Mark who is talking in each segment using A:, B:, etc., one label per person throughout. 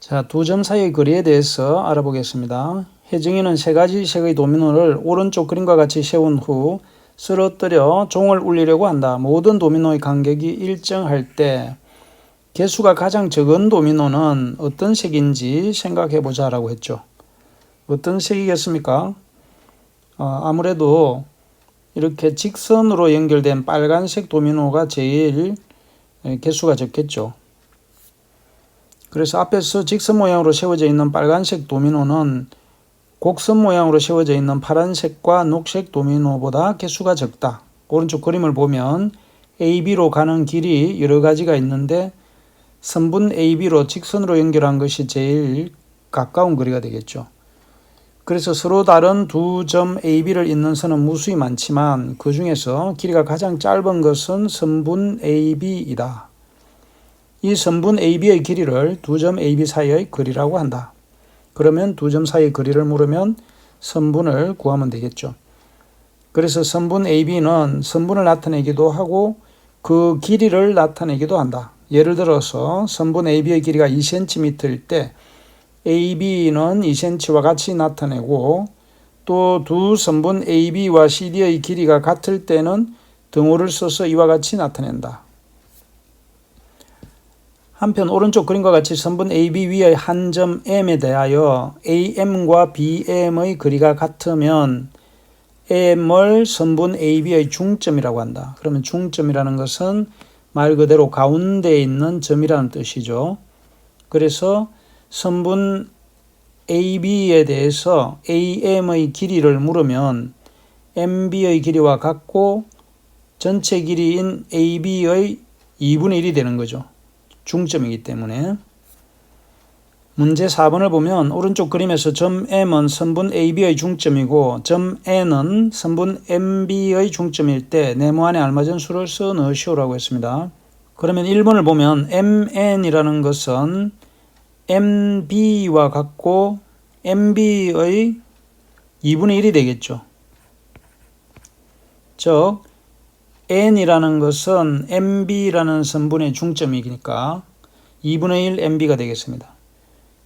A: 자, 두 점 사이의 거리에 대해서 알아보겠습니다. 혜정이는 세 가지 색의 도미노를 오른쪽 그림과 같이 세운 후 쓰러뜨려 종을 울리려고 한다. 모든 도미노의 간격이 일정할 때 개수가 가장 적은 도미노는 어떤 색인지 생각해 보자라고 했죠. 어떤 색이겠습니까? 아무래도 이렇게 직선으로 연결된 빨간색 도미노가 제일 개수가 적겠죠. 그래서 앞에서 직선 모양으로 세워져 있는 빨간색 도미노는 곡선 모양으로 세워져 있는 파란색과 녹색 도미노보다 개수가 적다. 오른쪽 그림을 보면 AB로 가는 길이 여러 가지가 있는데 선분 AB로 직선으로 연결한 것이 제일 가까운 거리가 되겠죠. 그래서 서로 다른 두 점 AB를 잇는 선은 무수히 많지만 그 중에서 길이가 가장 짧은 것은 선분 AB이다. 이 선분 AB의 길이를 두 점 AB 사이의 거리라고 한다. 그러면 두 점 사이의 거리를 물으면 선분을 구하면 되겠죠. 그래서 선분 AB는 선분을 나타내기도 하고 그 길이를 나타내기도 한다. 예를 들어서 선분 AB의 길이가 2cm일 때 AB는 2cm와 같이 나타내고 또 두 선분 AB와 CD의 길이가 같을 때는 등호를 써서 이와 같이 나타낸다. 한편 오른쪽 그림과 같이 선분 AB 위의 한 점 M에 대하여 AM과 BM의 거리가 같으면 M을 선분 AB의 중점이라고 한다. 그러면 중점이라는 것은 말 그대로 가운데에 있는 점이라는 뜻이죠. 그래서 선분 AB에 대해서 AM의 길이를 물으면 MB의 길이와 같고 전체 길이인 AB의 2분의 1이 되는 거죠. 중점이기 때문에. 문제 4번을 보면 오른쪽 그림에서 점 M은 선분 AB의 중점이고 점 N은 선분 MB의 중점일 때 네모안에 알맞은 수를 써 넣으시오라고 했습니다. 그러면 1번을 보면 MN이라는 것은 MB와 같고 MB의 2분의 1이 되겠죠. 즉 N이라는 것은 MB라는 선분의 중점이니까 2분의 1 MB가 되겠습니다.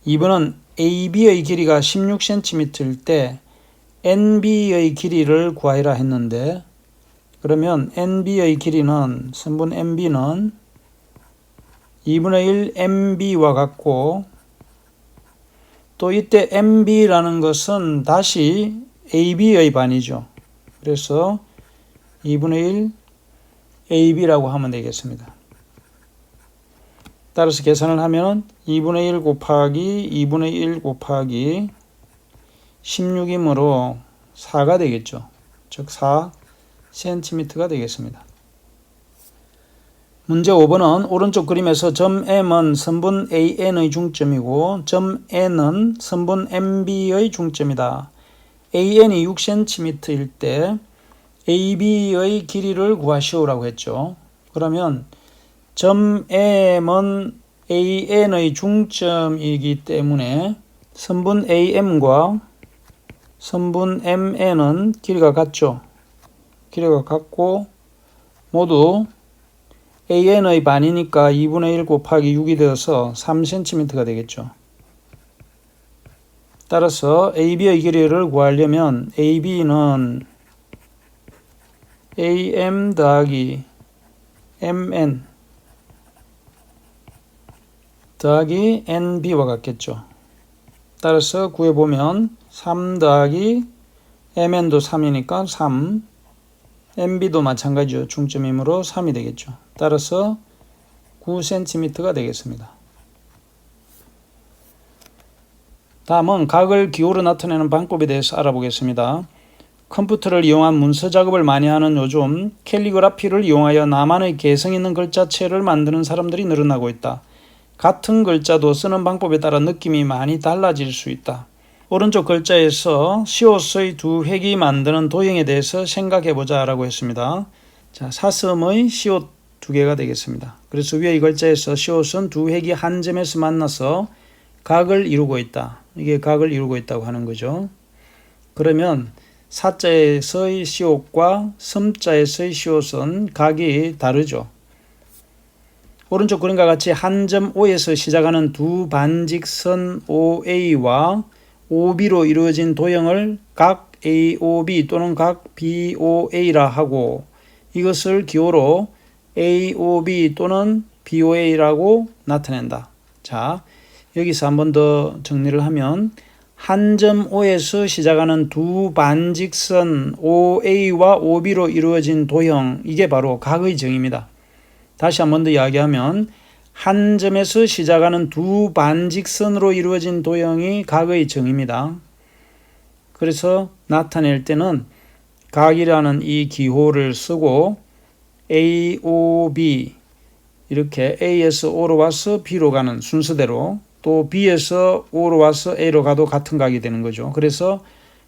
A: 2번은 AB의 길이가 16cm일 때 NB의 길이를 구하라 했는데 그러면 NB의 길이는 선분 MB는 2분의 1 MB와 같고 또 이때 MB라는 것은 다시 AB의 반이죠. 그래서 2분의 1 AB라고 하면 되겠습니다. 따라서 계산을 하면 2분의 1 곱하기 2분의 1 곱하기 16이므로 4가 되겠죠. 즉 4cm가 되겠습니다. 문제 5번은 오른쪽 그림에서 점 M은 선분 AN의 중점이고 점 N은 선분 MB의 중점이다. AN이 6cm일 때 AB의 길이를 구하시오라고 했죠. 그러면 점 M은 AN의 중점이기 때문에 선분 AM과 선분 MN은 길이가 같죠. 길이가 같고 모두 AN의 반이니까 2분의 1 곱하기 6이 되어서 3cm가 되겠죠. 따라서 AB의 길이를 구하려면 AB는 AM 더하기 MN 더하기 NB와 같겠죠. 따라서 구해보면 3 더하기 MN도 3이니까 3, MB도 마찬가지죠. 중점이므로 3이 되겠죠. 따라서 9cm가 되겠습니다. 다음은 각을 기호로 나타내는 방법에 대해서 알아보겠습니다. 컴퓨터를 이용한 문서 작업을 많이 하는 요즘 캘리그라피를 이용하여 나만의 개성 있는 글자체를 만드는 사람들이 늘어나고 있다. 같은 글자도 쓰는 방법에 따라 느낌이 많이 달라질 수 있다. 오른쪽 글자에서 시옷의 두 획이 만드는 도형에 대해서 생각해보자 라고 했습니다. 자, 사슴의 시옷 두 개가 되겠습니다. 그래서 위에 이 글자에서 시옷은 두 획이 한 점에서 만나서 각을 이루고 있다. 이게 각을 이루고 있다고 하는 거죠. 그러면 사자에서의 시옷과 섬자에서의 시옷은 각이 다르죠. 오른쪽 그림과 같이 한 점 O에서 시작하는 두 반직선 OA와 OB로 이루어진 도형을 각 AOB 또는 각 BOA라 하고 이것을 기호로 AOB 또는 BOA라고 나타낸다. 자, 여기서 한 번 더 정리를 하면 한 점 O에서 시작하는 두 반직선 OA와 OB로 이루어진 도형, 이게 바로 각의 정의입니다. 다시 한 번 더 이야기하면 한 점에서 시작하는 두 반직선으로 이루어진 도형이 각의 정의입니다. 그래서 나타낼 때는 각이라는 이 기호를 쓰고 AOB 이렇게 A에서 O로 와서 B로 가는 순서대로 또 B에서 O로 와서 A로 가도 같은 각이 되는 거죠. 그래서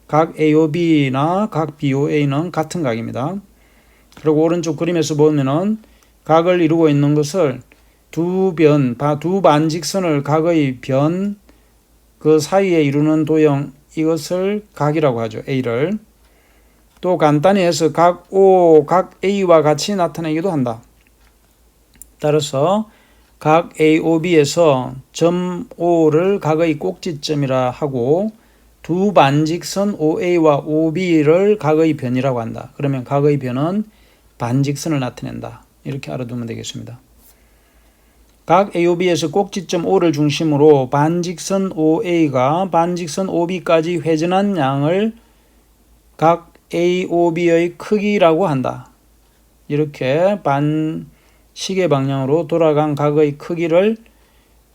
A: 각 AOB나 각 BOA는 같은 각입니다. 그리고 오른쪽 그림에서 보면은 각을 이루고 있는 것을 두 반직선을 각의 변 그 사이에 이루는 도형, 이것을 각이라고 하죠. A를. 또 간단히 해서 각 O, 각 A와 같이 나타내기도 한다. 따라서 각 AOB에서 점 O를 각의 꼭지점이라 하고 두 반직선 OA와 OB를 각의 변이라고 한다. 그러면 각의 변은 반직선을 나타낸다. 이렇게 알아두면 되겠습니다. 각 AOB에서 꼭지점 O를 중심으로 반직선 OA가 반직선 OB까지 회전한 양을 각 AOB의 크기라고 한다. 이렇게 시계 방향으로 돌아간 각의 크기를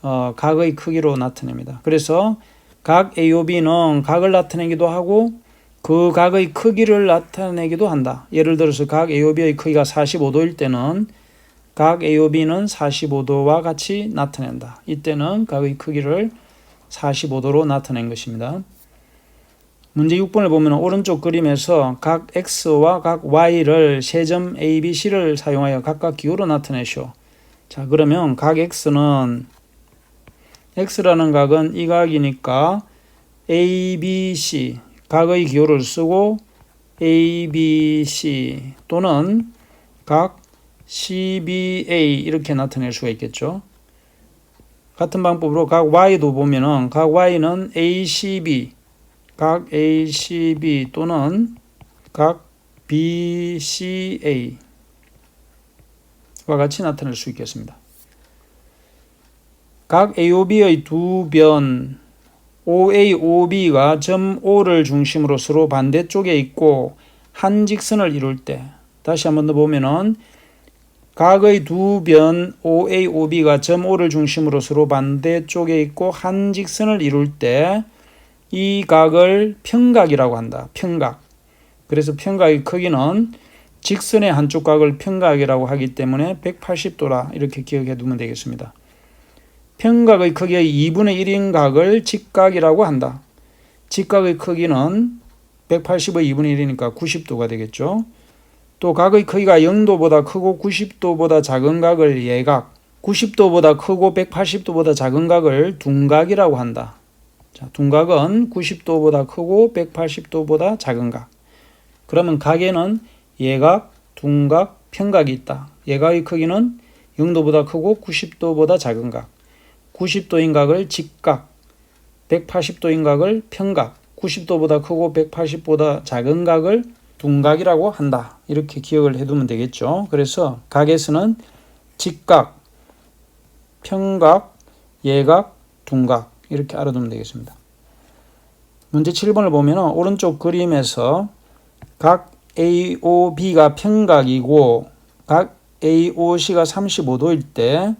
A: 각의 크기로 나타냅니다. 그래서 각 AOB는 각을 나타내기도 하고 그 각의 크기를 나타내기도 한다. 예를 들어서 각 AOB의 크기가 45도일 때는 각 AOB는 45도와 같이 나타낸다. 이때는 각의 크기를 45도로 나타낸 것입니다. 문제 6번을 보면 오른쪽 그림에서 각 X와 각 Y를 세 점 ABC를 사용하여 각각 기호로 나타내시오. 자, 그러면 각 X라는 각은 이 각이니까 ABC 각의 기호를 쓰고 ABC 또는 각 CBA 이렇게 나타낼 수가 있겠죠. 같은 방법으로 각 Y도 보면은 각 Y는 ACB, 각 ACB 또는 각 BCA와 같이 나타낼 수 있겠습니다. 각 AOB의 두 변 OA, OB가 점 O를 중심으로 서로 반대쪽에 있고 한 직선을 이룰 때, 다시 한 번 더 보면은 각의 두 변 OA, OB가 점 O를 중심으로 서로 반대쪽에 있고 한 직선을 이룰 때 이 각을 평각이라고 한다. 평각. 그래서 평각의 크기는 직선의 한쪽 각을 평각이라고 하기 때문에 180도라 이렇게 기억해 두면 되겠습니다. 평각의 크기의 2분의 1인 각을 직각이라고 한다. 직각의 크기는 180의 2분의 1이니까 90도가 되겠죠. 또 각의 크기가 0도보다 크고 90도보다 작은 각을 예각, 90도보다 크고 180도보다 작은 각을 둔각이라고 한다. 자, 둔각은 90도보다 크고 180도보다 작은 각. 그러면 각에는 예각, 둔각, 평각이 있다. 예각의 크기는 0도보다 크고 90도보다 작은 각. 90도인 각을 직각, 180도인 각을 평각, 90도보다 크고 180보다 작은 각을 둔각이라고 한다. 이렇게 기억을 해두면 되겠죠. 그래서 각에서는 직각, 평각, 예각, 둔각 이렇게 알아두면 되겠습니다. 문제 7번을 보면 오른쪽 그림에서 각 AOB가 평각이고 각 AOC가 35도일 때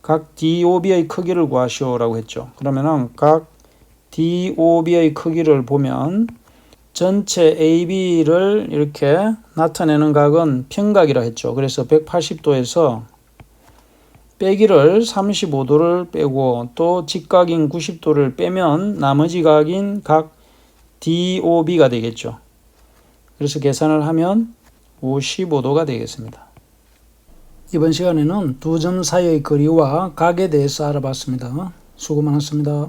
A: 각 DOB의 크기를 구하시오라고 했죠. 그러면은 각 DOB의 크기를 보면 전체 AB를 이렇게 나타내는 각은 평각이라 했죠. 그래서 180도에서 빼기를 35도를 빼고 또 직각인 90도를 빼면 나머지 각인 각 DOB가 되겠죠. 그래서 계산을 하면 55도가 되겠습니다. 이번 시간에는 두 점 사이의 거리와 각에 대해서 알아봤습니다. 수고 많았습니다.